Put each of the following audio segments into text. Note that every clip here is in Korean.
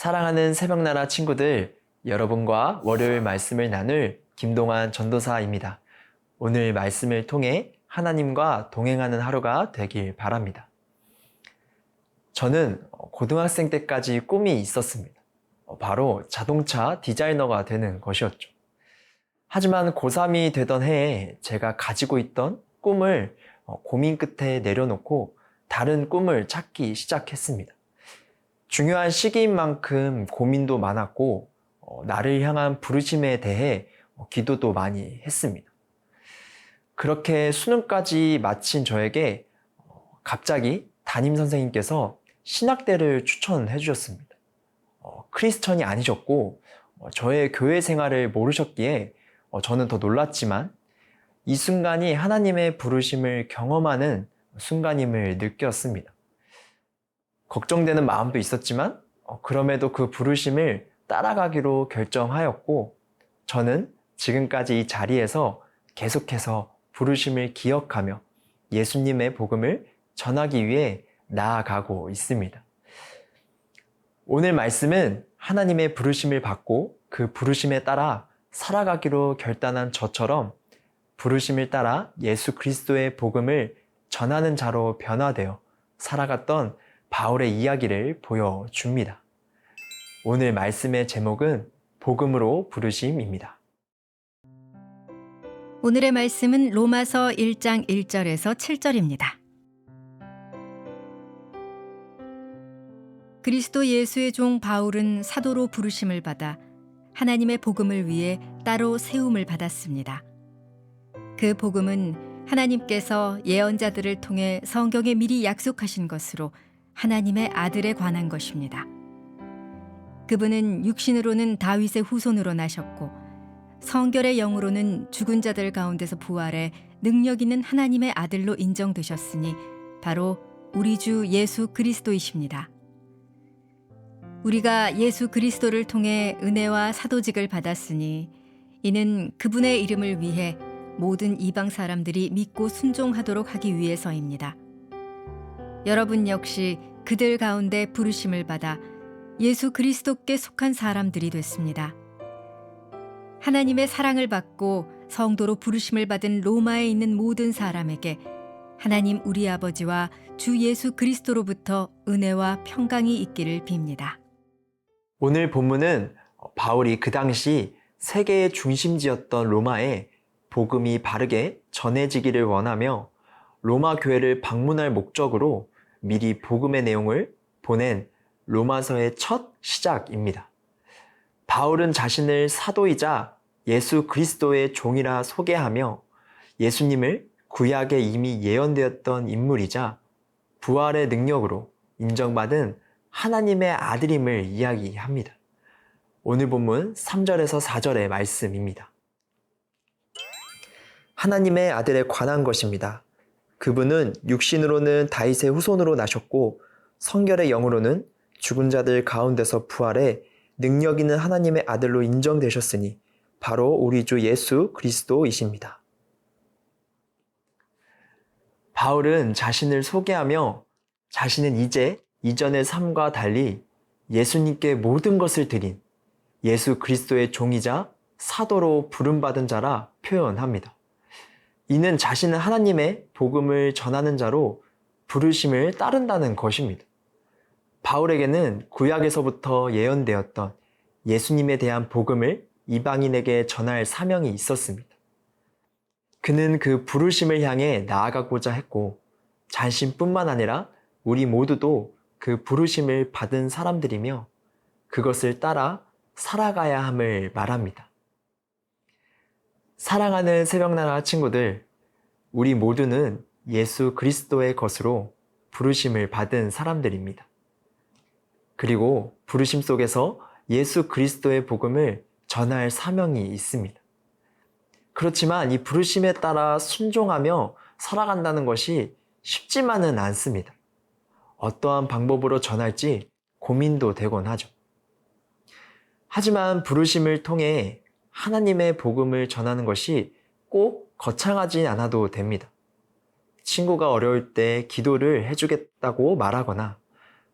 사랑하는 새벽나라 친구들, 여러분과 월요일 말씀을 나눌 김동환 전도사입니다. 오늘 말씀을 통해 하나님과 동행하는 하루가 되길 바랍니다. 저는 고등학생 때까지 꿈이 있었습니다. 바로 자동차 디자이너가 되는 것이었죠. 하지만 고3이 되던 해에 제가 가지고 있던 꿈을 고민 끝에 내려놓고 다른 꿈을 찾기 시작했습니다. 중요한 시기인 만큼 고민도 많았고 나를 향한 부르심에 대해 기도도 많이 했습니다. 그렇게 수능까지 마친 저에게 갑자기 담임 선생님께서 신학대를 추천해 주셨습니다. 크리스천이 아니셨고 저의 교회 생활을 모르셨기에 저는 더 놀랐지만 이 순간이 하나님의 부르심을 경험하는 순간임을 느꼈습니다. 걱정되는 마음도 있었지만 그럼에도 그 부르심을 따라가기로 결정하였고 저는 지금까지 이 자리에서 계속해서 부르심을 기억하며 예수님의 복음을 전하기 위해 나아가고 있습니다. 오늘 말씀은 하나님의 부르심을 받고 그 부르심에 따라 살아가기로 결단한 저처럼 부르심을 따라 예수 그리스도의 복음을 전하는 자로 변화되어 살아갔던 바울의 이야기를 보여줍니다. 오늘 말씀의 제목은 복음으로 부르심입니다. 오늘의 말씀은 로마서 1장 1절에서 7절입니다. 그리스도 예수의 종 바울은 사도로 부르심을 받아 하나님의 복음을 위해 따로 세움을 받았습니다. 그 복음은 하나님께서 예언자들을 통해 성경에 미리 약속하신 것으로 하나님의 아들에 관한 것입니다. 그분은 육신으로는 다윗의 후손으로 나셨고 성결의 영으로는 죽은 자들 가운데서 부활해 능력 있는 하나님의 아들로 인정되셨으니 바로 우리 주 예수 그리스도이십니다. 우리가 예수 그리스도를 통해 은혜와 사도직을 받았으니 이는 그분의 이름을 위해 모든 이방 사람들이 믿고 순종하도록 하기 위해서입니다. 여러분 역시 그들 가운데 부르심을 받아 예수 그리스도께 속한 사람들이 됐습니다. 하나님의 사랑을 받고 성도로 부르심을 받은 로마에 있는 모든 사람에게 하나님 우리 아버지와 주 예수 그리스도로부터 은혜와 평강이 있기를 빕니다. 오늘 본문은 바울이 그 당시 세계의 중심지였던 로마에 복음이 바르게 전해지기를 원하며 로마 교회를 방문할 목적으로 미리 복음의 내용을 보낸 로마서의 첫 시작입니다. 바울은 자신을 사도이자 예수 그리스도의 종이라 소개하며 예수님을 구약에 이미 예언되었던 인물이자 부활의 능력으로 인정받은 하나님의 아들임을 이야기합니다. 오늘 본문 3절에서 4절의 말씀입니다. 하나님의 아들에 관한 것입니다. 그분은 육신으로는 다윗의 후손으로 나셨고 성결의 영으로는 죽은 자들 가운데서 부활해 능력 있는 하나님의 아들로 인정되셨으니 바로 우리 주 예수 그리스도이십니다. 바울은 자신을 소개하며 자신은 이제 이전의 삶과 달리 예수님께 모든 것을 드린 예수 그리스도의 종이자 사도로 부름받은 자라 표현합니다. 이는 자신은 하나님의 복음을 전하는 자로 부르심을 따른다는 것입니다. 바울에게는 구약에서부터 예언되었던 예수님에 대한 복음을 이방인에게 전할 사명이 있었습니다. 그는 그 부르심을 향해 나아가고자 했고 자신뿐만 아니라 우리 모두도 그 부르심을 받은 사람들이며 그것을 따라 살아가야 함을 말합니다. 사랑하는 새벽나라 친구들, 우리 모두는 예수 그리스도의 것으로 부르심을 받은 사람들입니다. 그리고 부르심 속에서 예수 그리스도의 복음을 전할 사명이 있습니다. 그렇지만 이 부르심에 따라 순종하며 살아간다는 것이 쉽지만은 않습니다. 어떠한 방법으로 전할지 고민도 되곤 하죠. 하지만 부르심을 통해 하나님의 복음을 전하는 것이 꼭 거창하지 않아도 됩니다. 친구가 어려울 때 기도를 해주겠다고 말하거나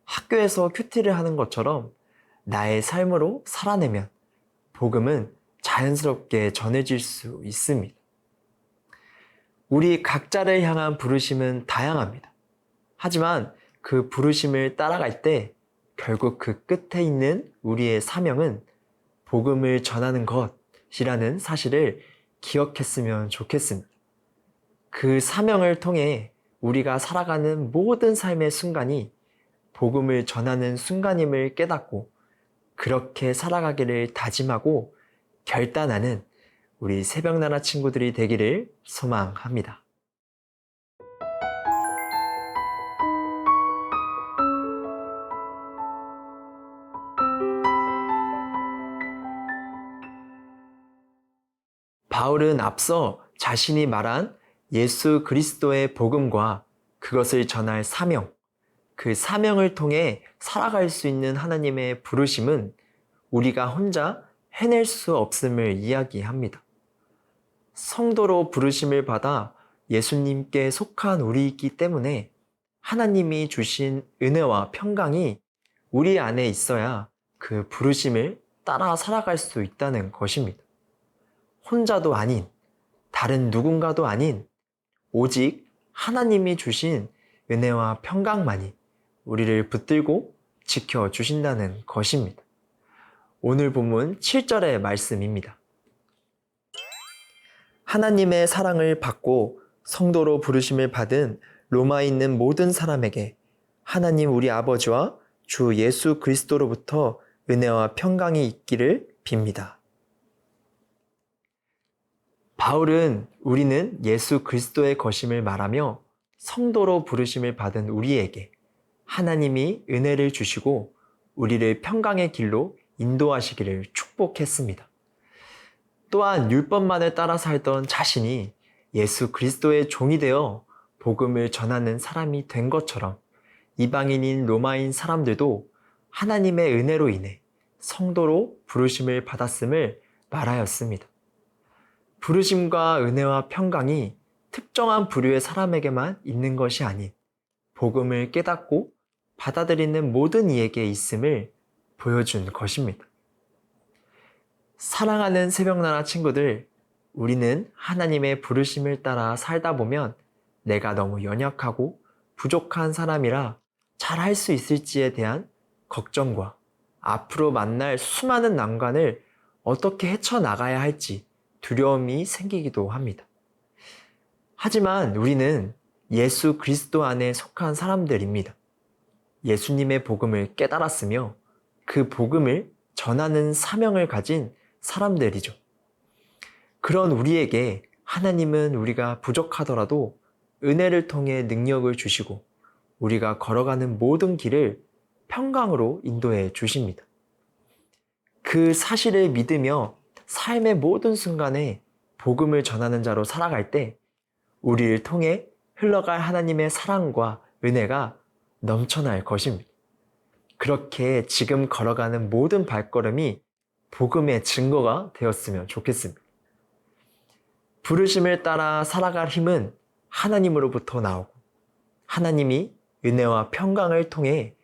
학교에서 큐티를 하는 것처럼 나의 삶으로 살아내면 복음은 자연스럽게 전해질 수 있습니다. 우리 각자를 향한 부르심은 다양합니다. 하지만 그 부르심을 따라갈 때 결국 그 끝에 있는 우리의 사명은 복음을 전하는 것이라는 사실을 기억했으면 좋겠습니다. 그 사명을 통해 우리가 살아가는 모든 삶의 순간이 복음을 전하는 순간임을 깨닫고 그렇게 살아가기를 다짐하고 결단하는 우리 새벽나라 친구들이 되기를 소망합니다. 바울은 앞서 자신이 말한 예수 그리스도의 복음과 그것을 전할 사명, 그 사명을 통해 살아갈 수 있는 하나님의 부르심은 우리가 혼자 해낼 수 없음을 이야기합니다. 성도로 부르심을 받아 예수님께 속한 우리이기 때문에 하나님이 주신 은혜와 평강이 우리 안에 있어야 그 부르심을 따라 살아갈 수 있다는 것입니다. 혼자도 아닌, 다른 누군가도 아닌, 오직 하나님이 주신 은혜와 평강만이 우리를 붙들고 지켜주신다는 것입니다. 오늘 본문 7절의 말씀입니다. 하나님의 사랑을 받고 성도로 부르심을 받은 로마에 있는 모든 사람에게 하나님 우리 아버지와 주 예수 그리스도로부터 은혜와 평강이 있기를 빕니다. 바울은 우리는 예수 그리스도의 것임을 말하며 성도로 부르심을 받은 우리에게 하나님이 은혜를 주시고 우리를 평강의 길로 인도하시기를 축복했습니다. 또한 율법만을 따라 살던 자신이 예수 그리스도의 종이 되어 복음을 전하는 사람이 된 것처럼 이방인인 로마인 사람들도 하나님의 은혜로 인해 성도로 부르심을 받았음을 말하였습니다. 부르심과 은혜와 평강이 특정한 부류의 사람에게만 있는 것이 아닌 복음을 깨닫고 받아들이는 모든 이에게 있음을 보여준 것입니다. 사랑하는 새벽나라 친구들, 우리는 하나님의 부르심을 따라 살다 보면 내가 너무 연약하고 부족한 사람이라 잘 할 수 있을지에 대한 걱정과 앞으로 만날 수많은 난관을 어떻게 헤쳐나가야 할지 두려움이 생기기도 합니다. 하지만 우리는 예수 그리스도 안에 속한 사람들입니다. 예수님의 복음을 깨달았으며 그 복음을 전하는 사명을 가진 사람들이죠. 그런 우리에게 하나님은 우리가 부족하더라도 은혜를 통해 능력을 주시고 우리가 걸어가는 모든 길을 평강으로 인도해 주십니다. 그 사실을 믿으며 삶의 모든 순간에 복음을 전하는 자로 살아갈 때 우리를 통해 흘러갈 하나님의 사랑과 은혜가 넘쳐날 것입니다. 그렇게 지금 걸어가는 모든 발걸음이 복음의 증거가 되었으면 좋겠습니다. 부르심을 따라 살아갈 힘은 하나님으로부터 나오고 하나님이 은혜와 평강을 통해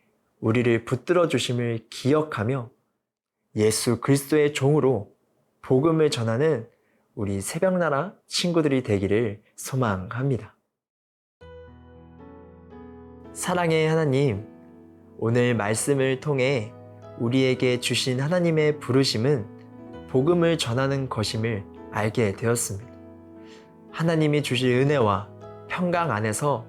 우리를 붙들어 주심을 기억하며 예수 그리스도의 종으로 복음을 전하는 우리 새벽나라 친구들이 되기를 소망합니다. 사랑의 하나님, 오늘 말씀을 통해 우리에게 주신 하나님의 부르심은 복음을 전하는 것임을 알게 되었습니다. 하나님이 주실 은혜와 평강 안에서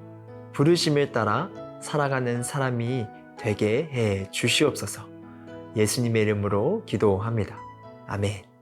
부르심을 따라 살아가는 사람이 되게 해 주시옵소서. 예수님의 이름으로 기도합니다. 아멘.